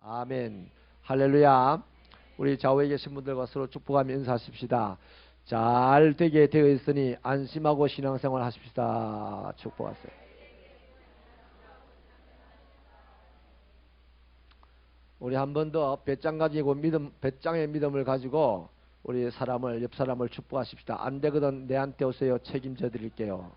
아멘. 할렐루야. 우리 좌우에 계신 분들과 서로 축복하며 인사하십시다. 잘 되게 되어 있으니 안심하고 신앙생활 하십시다. 축복하세요. 우리 한 번 더 배짱 가지고 배짱의 믿음을 가지고 우리 옆 사람을 축복하십시다. 안 되거든 내한테 오세요. 책임져 드릴게요.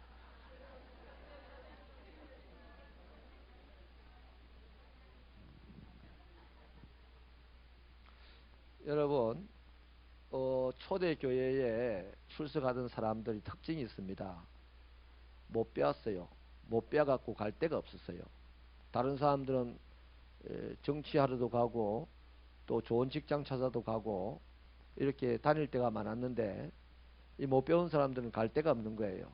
여러분, 초대교회에 출석하던 사람들이 특징이 있습니다. 못 배웠어요. 못 배워갖고 갈 데가 없었어요. 다른 사람들은 정치하러도 가고 또 좋은 직장 찾아도 가고 이렇게 다닐 때가 많았는데 이 못 배운 사람들은 갈 데가 없는 거예요.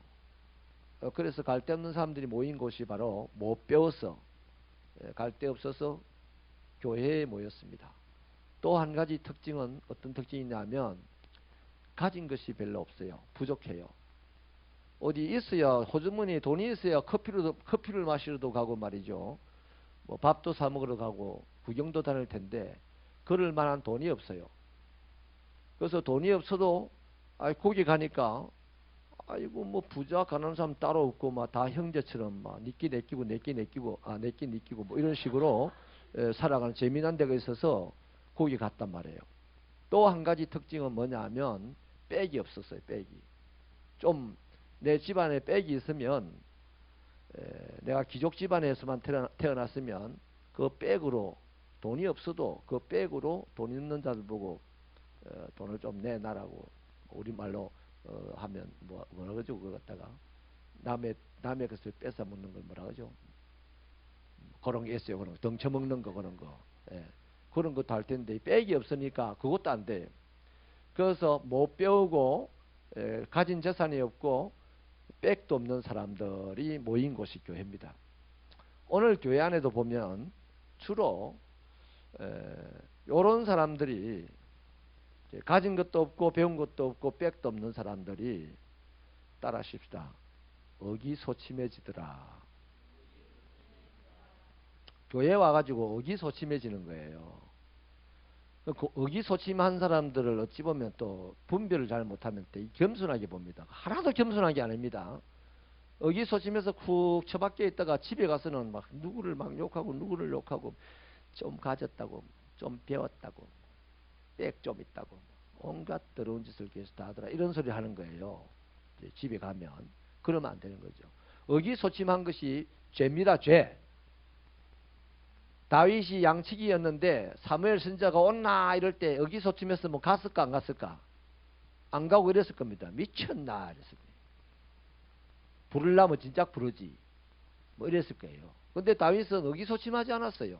그래서 갈 데 없는 사람들이 모인 곳이 바로 못 배워서 갈 데 없어서 교회에 모였습니다. 또 한 가지 특징은 어떤 특징이냐면 가진 것이 별로 없어요. 부족해요. 어디 있어야 호주머니에 돈이 있어야 커피를 마시러도 가고 말이죠. 뭐 밥도 사 먹으러 가고 구경도 다닐 텐데 그럴 만한 돈이 없어요. 그래서 돈이 없어도 거기 가니까 아이고 뭐 부자 가난한 사람 따로 없고 막 다 형제처럼 막 니끼 내끼고 내끼 내끼고 내끼 니끼고 뭐 이런 식으로 살아가는 재미난 데가 있어서 거기 갔단 말이에요. 또 한 가지 특징은 뭐냐 하면 백이 없었어요. 백이. 좀 내 집안에 백이 있으면 내가 귀족 집안에서만 태어났으면 그 백으로 돈이 없어도 그 백으로 돈 있는 자들 보고 돈을 좀 내놔라고 우리말로 하면 뭐라 그러죠? 그거 갖다가 남의 것을 뺏어 먹는 걸 뭐라 그러죠? 그런 게 있어요. 그런 거 덩쳐먹는 거 그런 거. 그런 것도 할 텐데 백이 없으니까 그것도 안 돼요. 그래서 못 배우고 가진 재산이 없고 백도 없는 사람들이 모인 곳이 교회입니다. 오늘 교회 안에도 보면 주로 이런 사람들이 가진 것도 없고 배운 것도 없고 백도 없는 사람들이 따라하십시다. 의기소침해지더라. 교회에 와가지고 의기소침해지는 거예요. 그 의기소침한 사람들을 어찌 보면 또 분별을 잘 못하면 겸손하게 봅니다. 하나도 겸손하게 아닙니다. 의기소침해서 쿡 처박혀 있다가 집에 가서는 막 누구를 막 욕하고 누구를 욕하고 좀 가졌다고 좀 배웠다고 백 좀 있다고 온갖 더러운 짓을 계속 다 하더라 이런 소리 하는 거예요. 집에 가면 그러면 안 되는 거죠. 의기소침한 것이 죄입니다. 죄. 다윗이 양치기였는데 사무엘 선지자가 온나 이럴 때 의기소침해서 뭐 갔을까 안 갔을까? 안 가고 이랬을 겁니다. 미쳤나 이랬을 거예요. 부르려면 진짜 부르지 뭐 이랬을 거예요. 근데 다윗은 의기소침하지 않았어요.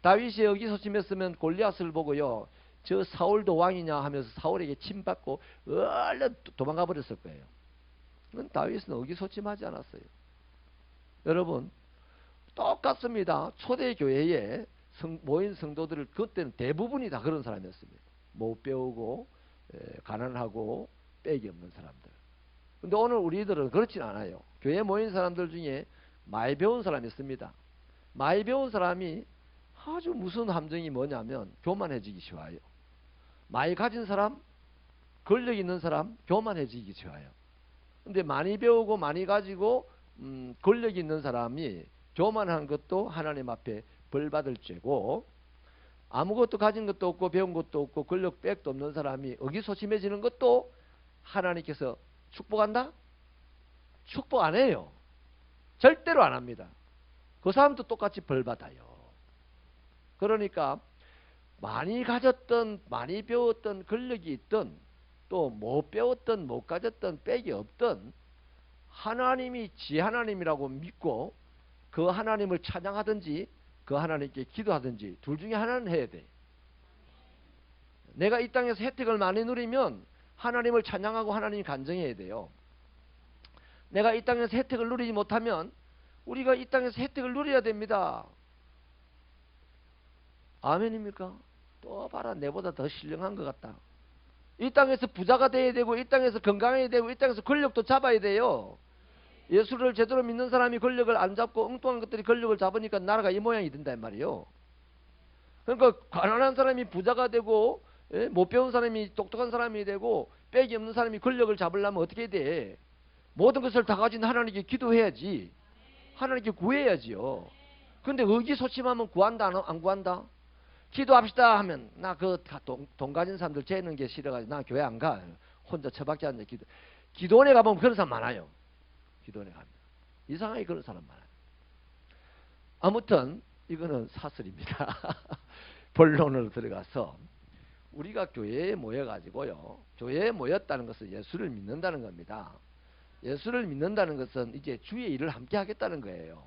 다윗이 의기소침했으면 골리앗을 보고요 저 사울도 왕이냐 하면서 사울에게 침받고 얼른 도망가 버렸을 거예요. 그건 다윗은 의기소침하지 않았어요. 여러분 똑같습니다. 초대교회에 모인 성도들을 그때는 대부분이 다 그런 사람이었습니다. 못 배우고 가난하고 빽이 없는 사람들. 근데 오늘 우리들은 그렇진 않아요. 교회에 모인 사람들 중에 많이 배운 사람이 있습니다. 많이 배운 사람이 아주 무슨 함정이 뭐냐면 교만해지기 쉬워요. 많이 가진 사람, 권력 있는 사람 교만해지기 쉬워요. 근데 많이 배우고 많이 가지고 권력 있는 사람이 교만한 것도 하나님 앞에 벌받을 죄고 아무것도 가진 것도 없고 배운 것도 없고 권력 백도 없는 사람이 의기소침해지는 것도 하나님께서 축복한다? 축복 안 해요. 절대로 안 합니다. 그 사람도 똑같이 벌받아요. 그러니까 많이 가졌던 많이 배웠던 권력이 있던 또 못 배웠던 못 가졌던 백이 없던 하나님이 지 하나님이라고 믿고 그 하나님을 찬양하든지 그 하나님께 기도하든지 둘 중에 하나는 해야 돼. 내가 이 땅에서 혜택을 많이 누리면 하나님을 찬양하고 하나님 간증해야 돼요. 내가 이 땅에서 혜택을 누리지 못하면 우리가 이 땅에서 혜택을 누려야 됩니다. 아멘입니까? 또 봐라 내보다 더 신령한 것 같다. 이 땅에서 부자가 돼야 되고 이 땅에서 건강해야 되고 이 땅에서 권력도 잡아야 돼요. 예수를 제대로 믿는 사람이 권력을 안 잡고 엉뚱한 것들이 권력을 잡으니까 나라가 이 모양이 된단 말이에요. 그러니까 가난한 사람이 부자가 되고, 예? 못 배운 사람이 똑똑한 사람이 되고, 빽이 없는 사람이 권력을 잡으려면 어떻게 돼? 모든 것을 다 가진 하나님께 기도해야지. 하나님께 구해야지요. 근데 의기소침하면 구한다 안 구한다? 기도합시다 하면 나 그 돈 가진 사람들 재는 게 싫어가지고 나 교회 안 가. 혼자 처박지 앉아 기도원에 가보면 그런 사람 많아요. 기도원에 가면 이상하게 그런 사람 많아요. 아무튼 이거는 사설입니다. 본론으로 들어가서 우리가 교회에 모여가지고요. 교회에 모였다는 것은 예수를 믿는다는 겁니다. 예수를 믿는다는 것은 이제 주의 일을 함께 하겠다는 거예요.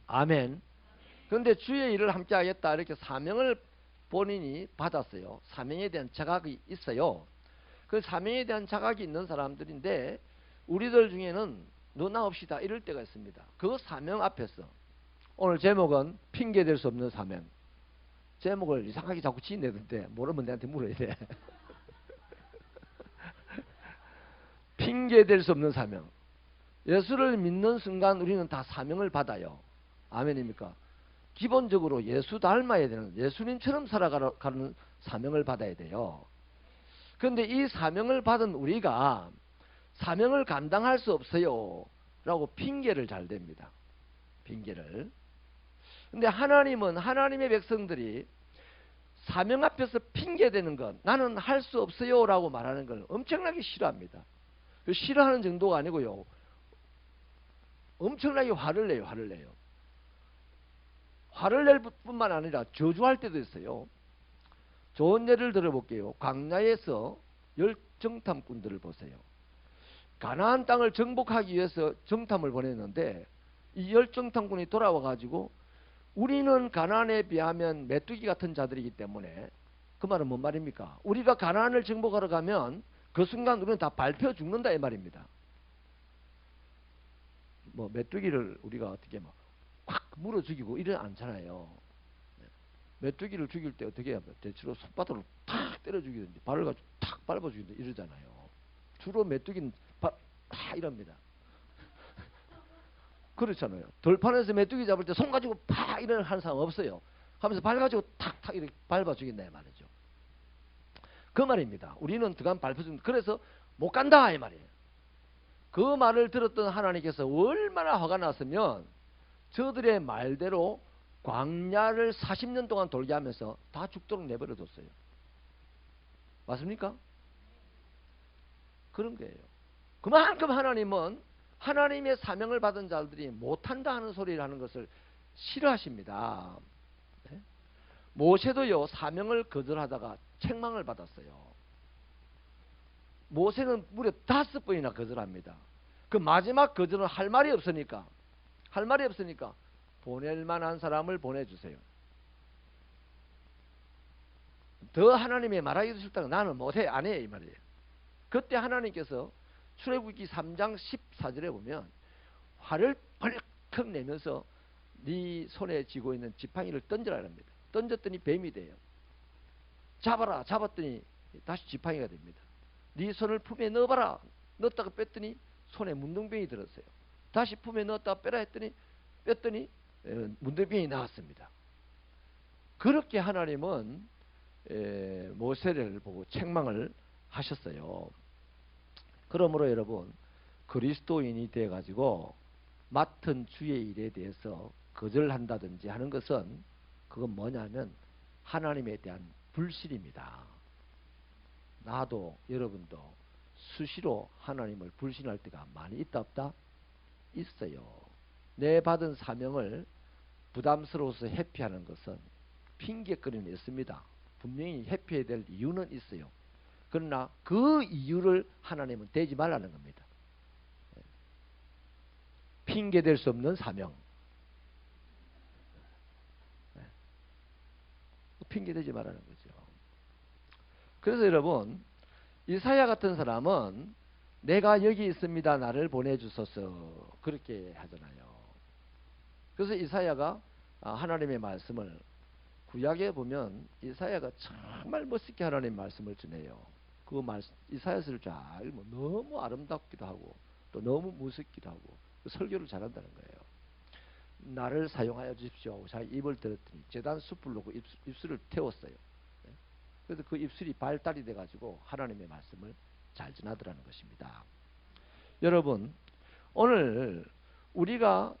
아멘. 그런데 주의 일을 함께 하겠다 이렇게 사명을 본인이 받았어요. 사명에 대한 자각이 있어요. 그 사명에 대한 자각이 있는 사람들인데 우리들 중에는 너나 없이다 이럴 때가 있습니다. 그 사명 앞에서 오늘 제목은 핑계댈 수 없는 사명. 제목을 이상하게 자꾸 지내던데 모르면 내한테 물어야 돼. 핑계댈 수 없는 사명. 예수를 믿는 순간 우리는 다 사명을 받아요. 아멘입니까? 기본적으로 예수 닮아야 되는, 예수님처럼 살아가는 사명을 받아야 돼요. 그런데 이 사명을 받은 우리가 사명을 감당할 수 없어요 라고 핑계를 잘 댑니다. 핑계를. 근데 하나님은 하나님의 백성들이 사명 앞에서 핑계대는 것, 나는 할 수 없어요 라고 말하는 걸 엄청나게 싫어합니다. 싫어하는 정도가 아니고요, 엄청나게 화를 내요. 화를 낼 뿐만 아니라 저주할 때도 있어요. 좋은 예를 들어볼게요. 광야에서 열정탐꾼들을 보세요. 가나안 땅을 정복하기 위해서 정탐을 보냈는데 이 열정탐꾼이 돌아와 가지고 우리는 가나안에 비하면 메뚜기 같은 자들이기 때문에, 그 말은 뭔 말입니까? 우리가 가나안을 정복하러 가면 그 순간 우리는 다 밟혀 죽는다 이 말입니다. 뭐 메뚜기를 우리가 어떻게 막 확 물어 죽이고 이러지 않잖아요. 메뚜기를 죽일 때 어떻게 해요? 대체로 손바닥으로 탁 때려 죽이든지 발을 가지고 탁 밟아 죽이든지 이러잖아요. 주로 메뚜기는 다 이럽니다. 그렇잖아요. 돌판에서 메뚜기 잡을 때 손 가지고 팍 이런 하는 사람 없어요. 하면서 발 가지고 탁탁 이렇게 밟아 죽인다 이 말이죠. 그 말입니다. 우리는 들어가면 밟아 죽는다. 그래서 못 간다 이 말이에요. 그 말을 들었던 하나님께서 얼마나 화가 났으면 저들의 말대로 광야를 40년 동안 돌게 하면서 다 죽도록 내버려 뒀어요. 맞습니까? 그런 거예요. 그만큼 하나님은 하나님의 사명을 받은 자들이 못한다 하는 소리를 하는 것을 싫어하십니다. 네? 모세도요, 사명을 거절하다가 책망을 받았어요. 모세는 무려 5번이나 거절합니다. 그 마지막 거절은 할 말이 없으니까 보낼 만한 사람을 보내주세요. 더 하나님의 말하기도 싫다고 나는 못해 안 해 이 말이에요. 그때 하나님께서 출애굽기 3장 14절에 보면 화를 벌컥 내면서 네 손에 쥐고 있는 지팡이를 던져라 합니다. 던졌더니 뱀이 돼요. 잡아라. 잡았더니 다시 지팡이가 됩니다. 네 손을 품에 넣어봐라. 넣었다가 뺐더니 손에 문둥병이 들었어요. 다시 품에 넣었다가 빼라 했더니 뺐더니 문둥병이 나왔습니다. 그렇게 하나님은 모세를 보고 책망을 하셨어요. 그러므로 여러분, 그리스도인이 되어가지고 맡은 주의 일에 대해서 거절한다든지 하는 것은 그건 뭐냐면 하나님에 대한 불신입니다. 나도 여러분도 수시로 하나님을 불신할 때가 많이 있다 없다? 있어요. 내 받은 사명을 부담스러워서 회피하는 것은 핑계거리는 있습니다. 분명히 회피해야 될 이유는 있어요. 그러나 그 이유를 하나님은 대지 말라는 겁니다. 핑계댈 수 없는 사명. 핑계대지 말라는 거죠. 그래서 여러분, 이사야 같은 사람은 내가 여기 있습니다. 나를 보내주소서 그렇게 하잖아요. 그래서 이사야가 하나님의 말씀을, 구약에 보면 이사야가 정말 멋있게 하나님의 말씀을 전해요. 그 말씀, 이사야서를 잘 읽으면 너무 아름답기도 하고 또 너무 무섭기도 하고 설교를 잘한다는 거예요. 나를 사용하여 주십시오 하고 자기 입을 들었더니 제단 숯불로 그 입술을 태웠어요. 그래서 그 입술이 발달이 돼가지고 하나님의 말씀을 잘 전하더라는 것입니다. 여러분, 오늘 우리가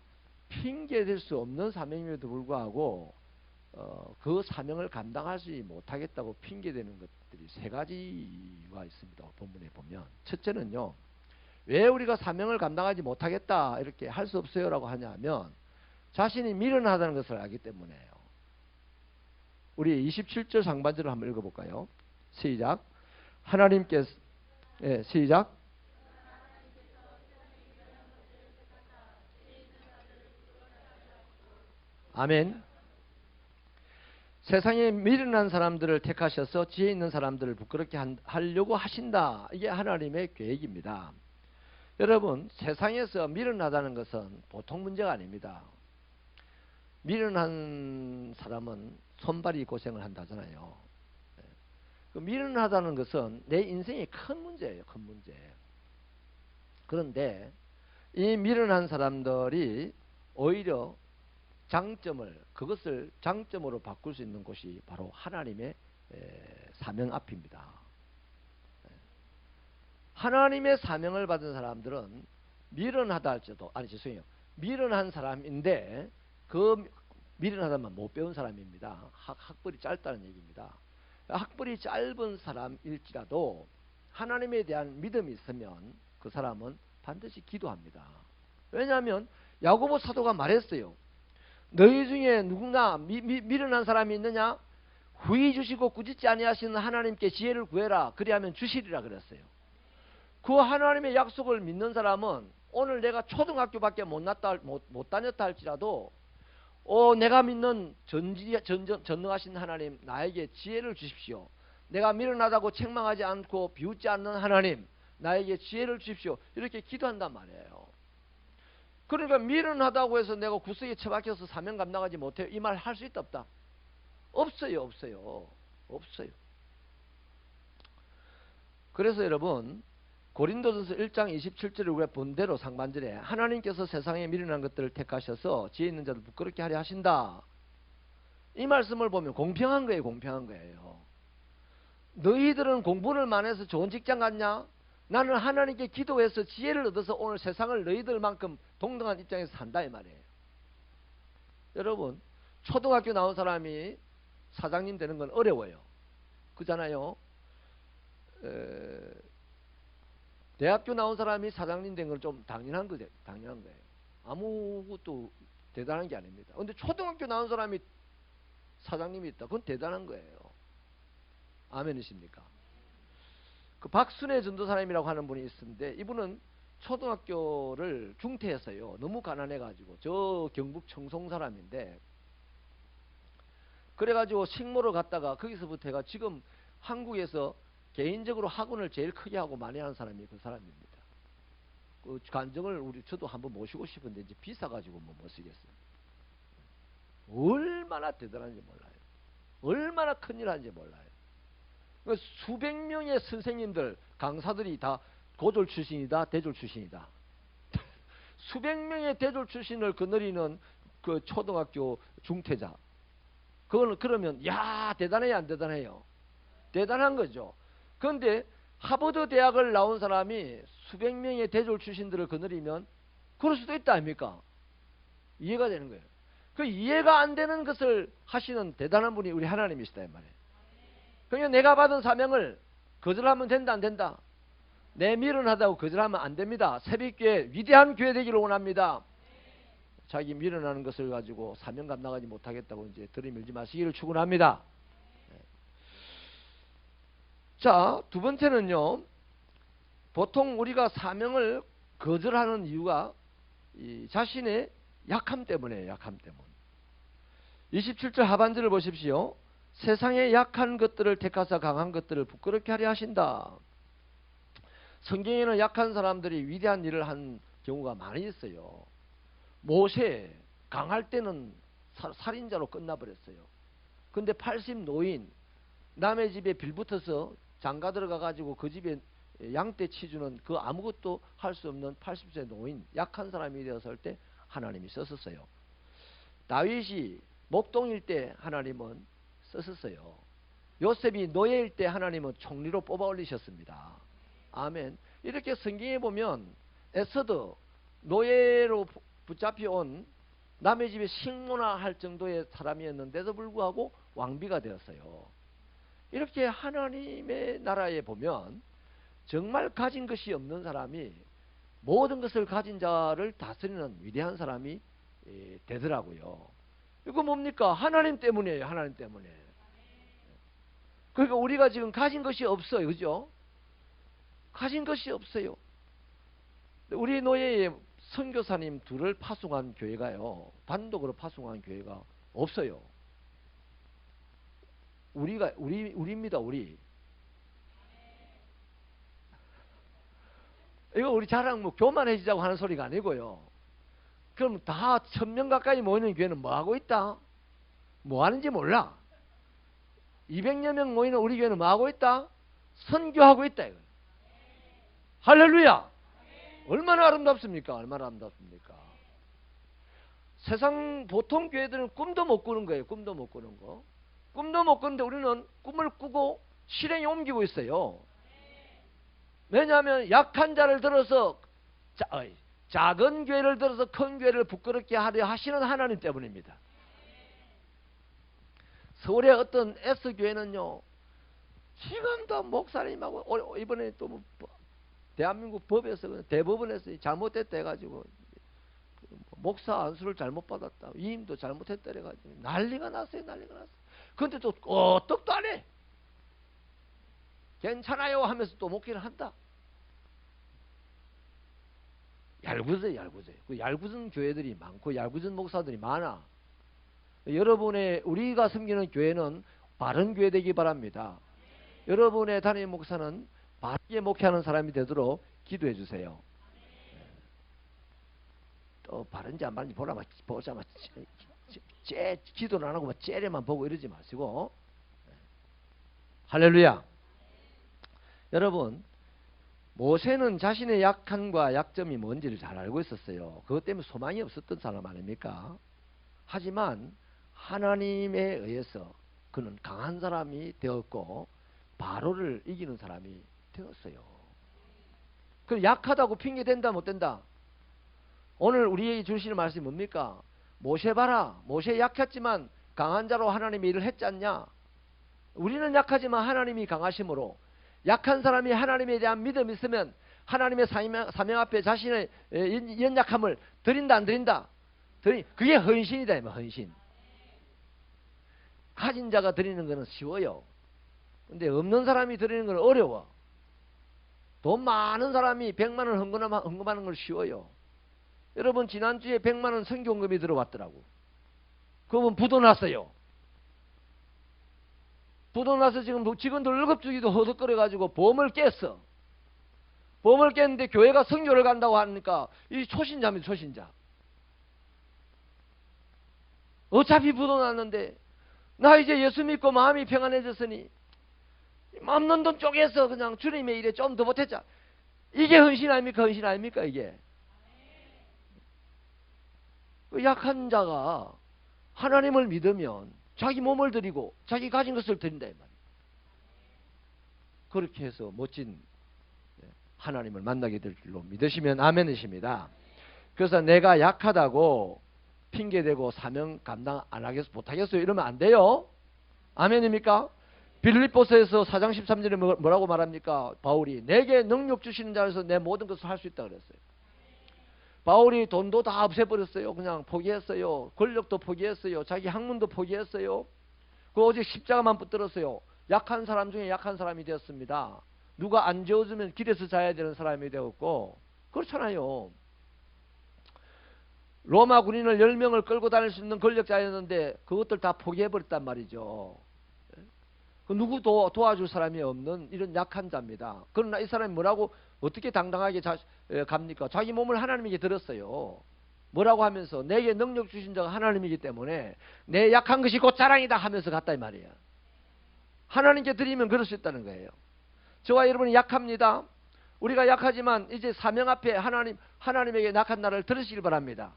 핑계댈 수 없는 사명임에도 불구하고 그 사명을 감당하지 못하겠다고 핑계대는 것들이 세 가지가 있습니다. 본문에 보면 첫째는요, 왜 우리가 사명을 감당하지 못하겠다 이렇게 할 수 없어요 라고 하냐면 자신이 미련하다는 것을 알기 때문에요. 우리 27절 상반절을 한번 읽어볼까요? 시작. 하나님께서 시작. 아멘. 세상에 미련한 사람들을 택하셔서 지혜 있는 사람들을 부끄럽게 하려고 하신다. 이게 하나님의 계획입니다. 여러분, 세상에서 미련하다는 것은 보통 문제가 아닙니다. 미련한 사람은 손발이 고생을 한다잖아요. 그 미련하다는 것은 내 인생의 큰 문제예요. 큰 문제. 그런데 이 미련한 사람들이 오히려 그것을 장점으로 바꿀 수 있는 곳이 바로 하나님의 사명 앞입니다. 하나님의 사명을 받은 사람들은 미련하다 할지라도, 미련한 사람인데 그 미련하다만 못 배운 사람입니다. 학벌이 짧다는 얘기입니다. 학벌이 짧은 사람일지라도 하나님에 대한 믿음이 있으면 그 사람은 반드시 기도합니다. 왜냐하면 야고보 사도가 말했어요. 너희 중에 누구나 미련한 사람이 있느냐? 후히 주시고 꾸짖지 아니하시는 하나님께 지혜를 구해라. 그리하면 주시리라 그랬어요. 그 하나님의 약속을 믿는 사람은 오늘 내가 초등학교밖에 못 다녔다 할지라도 내가 믿는 전능하신 하나님, 나에게 지혜를 주십시오. 내가 미련하다고 책망하지 않고 비웃지 않는 하나님, 나에게 지혜를 주십시오. 이렇게 기도한단 말이에요. 그러니까 미련하다고 해서 내가 구석에 처박혀서 사명 감당하지 못해요. 이 말 할 수 있다 없다? 없어요. 그래서 여러분, 고린도전서 1장 27절을 우리가 본 대로 상반절에 하나님께서 세상에 미련한 것들을 택하셔서 지혜 있는 자들 부끄럽게 하려 하신다. 이 말씀을 보면 공평한 거예요. 너희들은 공부를 많이 해서 좋은 직장 갔냐? 나는 하나님께 기도해서 지혜를 얻어서 오늘 세상을 너희들만큼 동등한 입장에서 산다 이 말이에요. 여러분, 초등학교 나온 사람이 사장님 되는 건 어려워요. 그잖아요. 대학교 나온 사람이 사장님 된 건 좀 당연한 거예요. 아무것도 대단한 게 아닙니다. 그런데 초등학교 나온 사람이 사장님이 있다. 그건 대단한 거예요. 아멘이십니까? 그 박순애 전도사님이라고 하는 분이 있었는데 이분은 초등학교를 중퇴했어요. 너무 가난해가지고. 저 경북 청송 사람인데 그래가지고 식모를 갔다가 거기서부터 해가 지금 한국에서 개인적으로 학원을 제일 크게 하고 많이 하는 사람이 그 사람입니다. 그 간증을 저도 한번 모시고 싶은데 이제 비싸가지고 못 쓰겠어요. 얼마나 대단한지 몰라요. 얼마나 큰일 하는지 몰라요. 수백 명의 선생님들, 강사들이 다 고졸 출신이다, 대졸 출신이다. 수백 명의 대졸 출신을 거느리는 그 초등학교 중퇴자. 그러면 야 대단해요, 안 대단해요? 대단한 거죠. 그런데 하버드 대학을 나온 사람이 수백 명의 대졸 출신들을 거느리면 그럴 수도 있다 아닙니까? 이해가 되는 거예요. 그 이해가 안 되는 것을 하시는 대단한 분이 우리 하나님이시다 이 말이에요. 그러니까 내가 받은 사명을 거절하면 된다 안 된다? 내 미련하다고 거절하면 안 됩니다. 새벽교회 위대한 교회 되기를 원합니다. 자기 미련하는 것을 가지고 사명 감당하지 못하겠다고 이제 들이밀지 마시기를 축원합니다. 자, 두 번째는요. 보통 우리가 사명을 거절하는 이유가 이 자신의 약함 때문이에요. 약함 때문. 27절 하반절을 보십시오. 세상의 약한 것들을 택하사 강한 것들을 부끄럽게 하려 하신다. 성경에는 약한 사람들이 위대한 일을 한 경우가 많이 있어요. 모세 강할 때는 살인자로 끝나버렸어요. 근데 80 노인 남의 집에 빌붙어서 장가 들어가 가지고 그 집에 양떼 치주는 그 아무것도 할 수 없는 80세 노인 약한 사람이 되었을 때 하나님이 썼었어요. 다윗이 목동일 때 하나님은 쓰셨어요. 요셉이 노예일 때 하나님은 총리로 뽑아 올리셨습니다. 아멘. 이렇게 성경에 보면 에서도 노예로 붙잡혀온 남의 집에 식모나 할 정도의 사람이었는데도 불구하고 왕비가 되었어요. 이렇게 하나님의 나라에 보면 정말 가진 것이 없는 사람이 모든 것을 가진 자를 다스리는 위대한 사람이 되더라고요. 이거 뭡니까? 하나님 때문이에요. 하나님 때문에. 그러니까 우리가 지금 가진 것이 없어요. 그죠? 가진 것이 없어요. 우리 노예의 선교사님 둘을 파송한 교회가요, 단독으로 파송한 교회가 없어요. 우리입니다, 우리. 이거 우리 자랑 교만해지자고 하는 소리가 아니고요. 그럼 다 1000명 가까이 모이는 교회는 뭐 하고 있다? 뭐 하는지 몰라. 200여 명 모이는 우리 교회는 뭐 하고 있다? 선교하고 있다, 이거. 할렐루야! 얼마나 아름답습니까? 얼마나 아름답습니까? 세상 보통 교회들은 꿈도 못 꾸는 거예요. 꿈도 못 꾸는 거. 꿈도 못 꾸는데 우리는 꿈을 꾸고 실행에 옮기고 있어요. 왜냐하면 약한 자를 들어서 작은 교회를 들어서 큰 교회를 부끄럽게 하려 하시는 하나님 때문입니다. 서울의 어떤 S교회는요, 지금도 목사님하고 이번에 또 대한민국 법에서 대법원에서 잘못됐다 해가지고 목사 안수를 잘못 받았다, 위임도 잘못했다 해가지고 난리가 났어요. 난리가 났어요. 그런데 또 떡도 안 해. 괜찮아요 하면서 또 목회를 한다. 얄궂어요. 얄궂어요. 그 얄궂은 교회들이 많고 얄궂은 목사들이 많아. 여러분의 우리가 섬기는 교회는 바른 교회 되기 바랍니다. 여러분의 담임 목사는 바르게 목회하는 사람이 되도록 기도해 주세요. 또 바른지 안 바른지 보자마자 기도는 안 하고 째려만 보고 이러지 마시고. 할렐루야. 여러분, 모세는 자신의 약함과 약점이 뭔지를 잘 알고 있었어요. 그것 때문에 소망이 없었던 사람 아닙니까? 하지만 하나님에 의해서 그는 강한 사람이 되었고 바로를 이기는 사람이 되었어요. 그럼 약하다고 핑계 된다 못 된다? 오늘 우리에게 주시는 말씀이 뭡니까? 모세 봐라. 모세 약했지만 강한 자로 하나님이 일을 했지 않냐? 우리는 약하지만 하나님이 강하심으로, 약한 사람이 하나님에 대한 믿음이 있으면 하나님의 사명 앞에 자신의 연약함을 드린다 안 드린다? 그게 헌신이다. 헌신. 가진 자가 드리는 것은 쉬워요. 근데 없는 사람이 드리는 건 어려워. 돈 많은 사람이 100만 원 헌금하는 걸 쉬워요. 여러분, 지난주에 100만 원 선교헌금이 들어왔더라고. 그분 부도 났어요. 부도 나서 지금 직원들 월급 주기도 허덕거려가지고 보험을 깼어. 보험을 깼는데 교회가 선교를 간다고 하니까 이 초신자입니다. 초신자. 어차피 부도 났는데 나 이제 예수 믿고 마음이 평안해졌으니 없는 돈 쪼개서 그냥 주님의 일에 좀 더 보태자. 이게 헌신 아닙니까? 헌신 아닙니까? 이게. 약한 자가 하나님을 믿으면 자기 몸을 드리고 자기 가진 것을 드린다 이 말이에요. 그렇게 해서 멋진 하나님을 만나게 될 줄로 믿으시면 아멘이십니다. 그래서 내가 약하다고 핑계대고 사명 감당 안 하겠어, 못하겠어요 이러면 안 돼요. 아멘입니까? 빌립보서에서 4장 13절에 뭐라고 말합니까? 바울이 내게 능력 주시는 자에서 내 모든 것을 할 수 있다 그랬어요. 바울이 돈도 다 없애버렸어요. 그냥 포기했어요. 권력도 포기했어요. 자기 학문도 포기했어요. 그 오직 십자가만 붙들었어요. 약한 사람 중에 약한 사람이 되었습니다. 누가 안 재워주면 길에서 자야 되는 사람이 되었고, 그렇잖아요. 로마 군인을 10명을 끌고 다닐 수 있는 권력자였는데 그것들 다 포기해버렸단 말이죠. 그 누구도 도와줄 사람이 없는 이런 약한 자입니다. 그러나 이 사람이 뭐라고 어떻게 당당하게 갑니까? 자기 몸을 하나님에게 드렸어요. 뭐라고 하면서 내게 능력 주신 자가 하나님이기 때문에 내 약한 것이 곧 자랑이다 하면서 갔다 이 말이야. 하나님께 드리면 그럴 수 있다는 거예요. 저와 여러분이 약합니다. 우리가 약하지만 이제 사명 앞에 하나님에게 약한 나를 들으시길 바랍니다.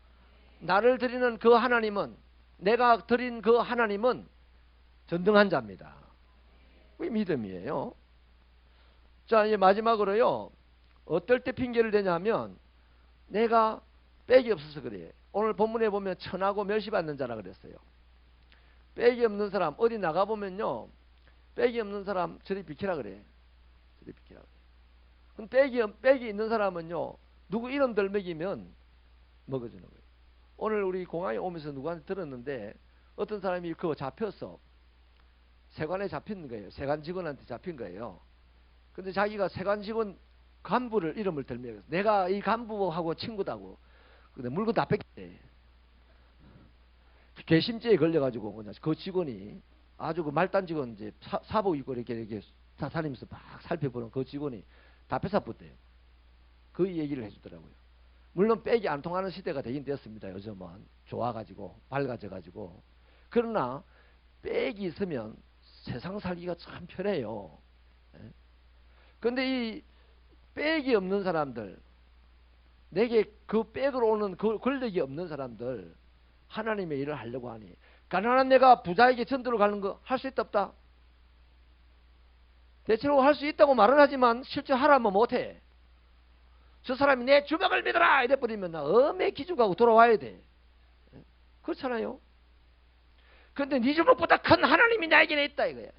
나를 드리는 그 하나님은 내가 드린 그 하나님은 전등한 자입니다. 그게 믿음이에요. 자, 이제 마지막으로요. 어떨 때 핑계를 대냐면 내가 빽이 없어서 그래. 오늘 본문에 보면 천하고 멸시받는 자라 그랬어요. 빽이 없는 사람 어디 나가보면요. 빽이 없는 사람 저리 비키라 그래. 저리 비키라 그래. 그럼 빽이 있는 사람은요. 누구 이름들 먹이면 먹어주는 거예요. 오늘 우리 공항에 오면서 누구한테 들었는데 어떤 사람이 그거 잡혀서 세관에 잡힌 거예요. 세관 직원한테 잡힌 거예요. 근데 자기가 세관 직원 간부를 이름을 들면 내가 이 간부하고 친구다고. 근데 물건 다 뺏겼대. 괘씸죄에 걸려가지고 그냥 그 직원이 아주 그 말단 직원 이제 사복 입고 이렇게 다 다니면서 막 살펴보는 그 직원이 다 뺏어붙대요. 그 얘기를 해주더라고요. 물론 빽이 안 통하는 시대가 되긴 됐습니다. 요즘은 좋아가지고 밝아져가지고. 그러나 빽이 있으면 세상 살기가 참 편해요. 그런데 이 빽이 없는 사람들, 내게 그 빽으로 오는 그 권력이 없는 사람들, 하나님의 일을 하려고 하니 가난한 내가 부자에게 전도를 가는 거 할 수 있다 없다? 대체로 할 수 있다고 말은 하지만 실제 하라면 못해. 저 사람이 내 주먹을 믿어라 이래버리면 나 엄에 기죽하고 돌아와야 돼. 그렇잖아요. 그런데 네 주먹보다 큰 하나님이 나에게는 있다 이거야.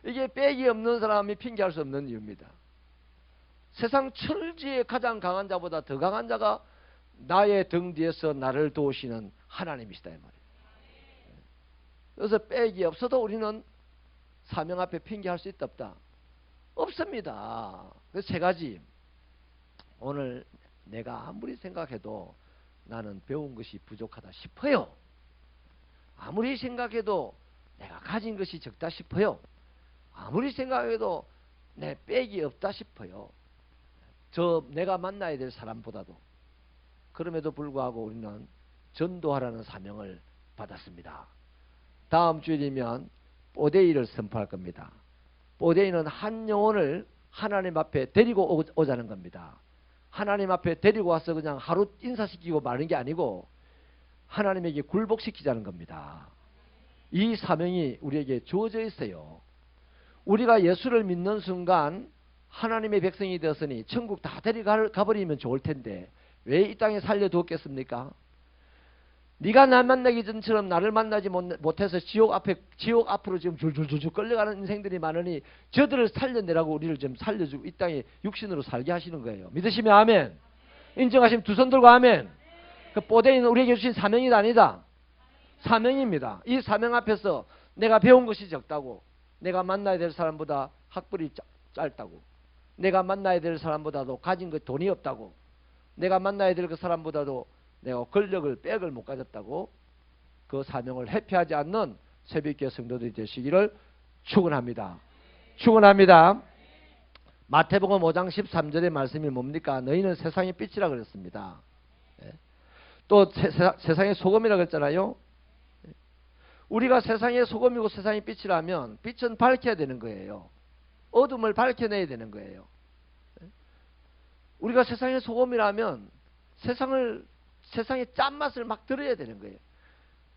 이게 빽이 없는 사람이 핑계할 수 없는 이유입니다. 세상 천지에 가장 강한 자보다 더 강한 자가 나의 등 뒤에서 나를 도우시는 하나님이시다 이 말이에요. 그래서 빽이 없어도 우리는 사명 앞에 핑계할 수 있다 없다? 없습니다. 그래서 세 가지. 오늘 내가 아무리 생각해도 나는 배운 것이 부족하다 싶어요. 아무리 생각해도 내가 가진 것이 적다 싶어요. 아무리 생각해도 내 빽이 없다 싶어요. 내가 만나야 될 사람보다도. 그럼에도 불구하고 우리는 전도하라는 사명을 받았습니다. 다음 주일이면 뽀데이를 선포할 겁니다. 뽀데이는 한 영혼을 하나님 앞에 데리고 오자는 겁니다. 하나님 앞에 데리고 와서 그냥 하루 인사시키고 마는 게 아니고 하나님에게 굴복시키자는 겁니다. 이 사명이 우리에게 주어져 있어요. 우리가 예수를 믿는 순간 하나님의 백성이 되었으니 천국 다 데려가 버리면 좋을 텐데 왜 이 땅에 살려두었겠습니까? 네가 날 만나기 전처럼 나를 만나지 못해서 지옥 앞으로 지금 줄줄줄 끌려가는 인생들이 많으니 저들을 살려내라고 우리를 좀 살려주고 이 땅에 육신으로 살게 하시는 거예요. 믿으시면 아멘. 인정하시면 두 손 들고 아멘. 그 뽀데이는 우리에게 주신 사명이 아니다. 사명입니다. 이 사명 앞에서 내가 배운 것이 적다고, 내가 만나야 될 사람보다 학벌이 짧다고, 내가 만나야 될 사람보다도 가진 것 돈이 없다고, 내가 만나야 될 그 사람보다도 내가 권력을 빽을 못 가졌다고 그 사명을 회피하지 않는 새벽교회 성도들이 되시기를 축원합니다. 축원합니다. 마태복음 5장 13절의 말씀이 뭡니까? 너희는 세상의 빛이라 그랬습니다. 또 세상의 소금이라 그랬잖아요. 우리가 세상의 소금이고 세상의 빛이라면 빛은 밝혀야 되는 거예요. 어둠을 밝혀내야 되는 거예요. 우리가 세상의 소금이라면 세상의 짠맛을 막 들어야 되는 거예요.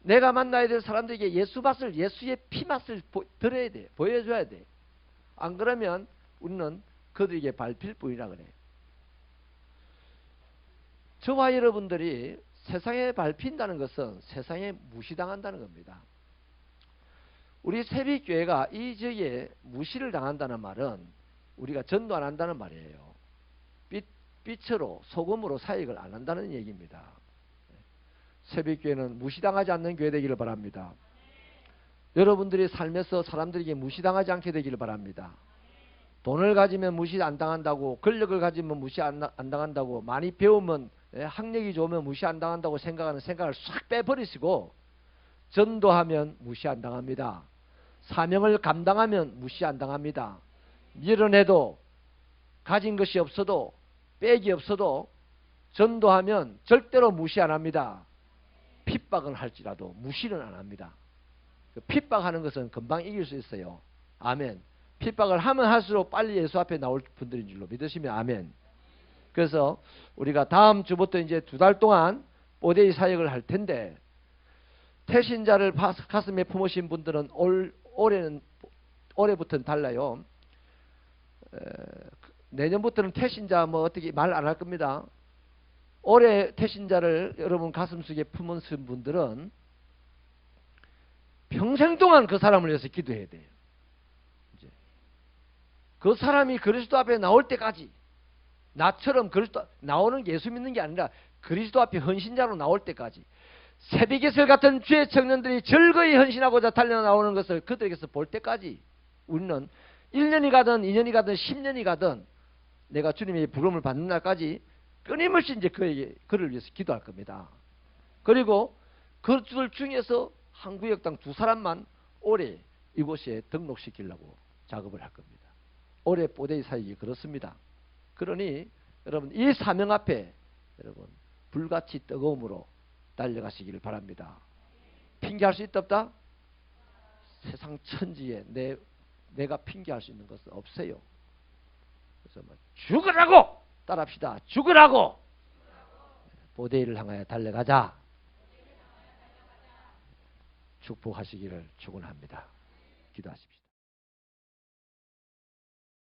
내가 만나야 될 사람들에게 예수의 피맛을 들어야 돼. 보여줘야 돼. 안 그러면 우리는 그들에게 밟힐 뿐이라 그래요. 저와 여러분들이 세상에 밟힌다는 것은 세상에 무시당한다는 겁니다. 우리 새벽교회가 이 지역에 무시를 당한다는 말은 우리가 전도 안 한다는 말이에요. 빛으로 소금으로 사역을 안 한다는 얘기입니다. 새벽교회는 무시당하지 않는 교회 되기를 바랍니다. 여러분들이 삶에서 사람들에게 무시당하지 않게 되기를 바랍니다. 돈을 가지면 무시 안 당한다고, 권력을 가지면 무시 안 당한다고, 많이 배우면 학력이 좋으면 무시 안 당한다고 생각하는 생각을 싹 빼버리시고 전도하면 무시 안 당합니다. 사명을 감당하면 무시 안 당합니다. 밀어내도 가진 것이 없어도 빽이 없어도 전도하면 절대로 무시 안 합니다. 핍박은 할지라도 무시는 안 합니다. 핍박하는 것은 금방 이길 수 있어요. 아멘. 핍박을 하면 할수록 빨리 예수 앞에 나올 분들인 줄로 믿으시면 아멘. 그래서 우리가 다음 주부터 이제 2달 동안 뽀대이 사역을 할 텐데, 태신자를 가슴에 품으신 분들은 올해부터는 달라요. 내년부터는 태신자 뭐 어떻게 말 안 할 겁니다. 올해 태신자를 여러분 가슴속에 품으신 분들은 평생 동안 그 사람을 위해서 기도해야 돼요. 이제 그 사람이 그리스도 앞에 나올 때까지, 나처럼 그리스도 나오는 게 예수 믿는 게 아니라 그리스도 앞에 헌신자로 나올 때까지, 새벽이슬 같은 주의 청년들이 즐거이 헌신하고자 달려 나오는 것을 그들에게서 볼 때까지 우리는 1년이 가든 2년이 가든 10년이 가든 내가 주님의 부름을 받는 날까지 끊임없이 이제 그를 위해서 기도할 겁니다. 그리고 그들 중에서 한 구역당 2사람만 올해 이곳에 등록시키려고 작업을 할 겁니다. 올해 뽀대이 사역이 그렇습니다. 그러니 여러분 이 사명 앞에 여러분 불같이 뜨거움으로 달려가시기를 바랍니다. 핑계할 수 있다 없다? 세상 천지에 내가 핑계할 수 있는 것은 없어요. 그래서 뭐 죽으라고 따라합시다. 죽으라고 뽀대이를 향하여 달려가자. 축복하시기를 축원합니다. 기도하십시다.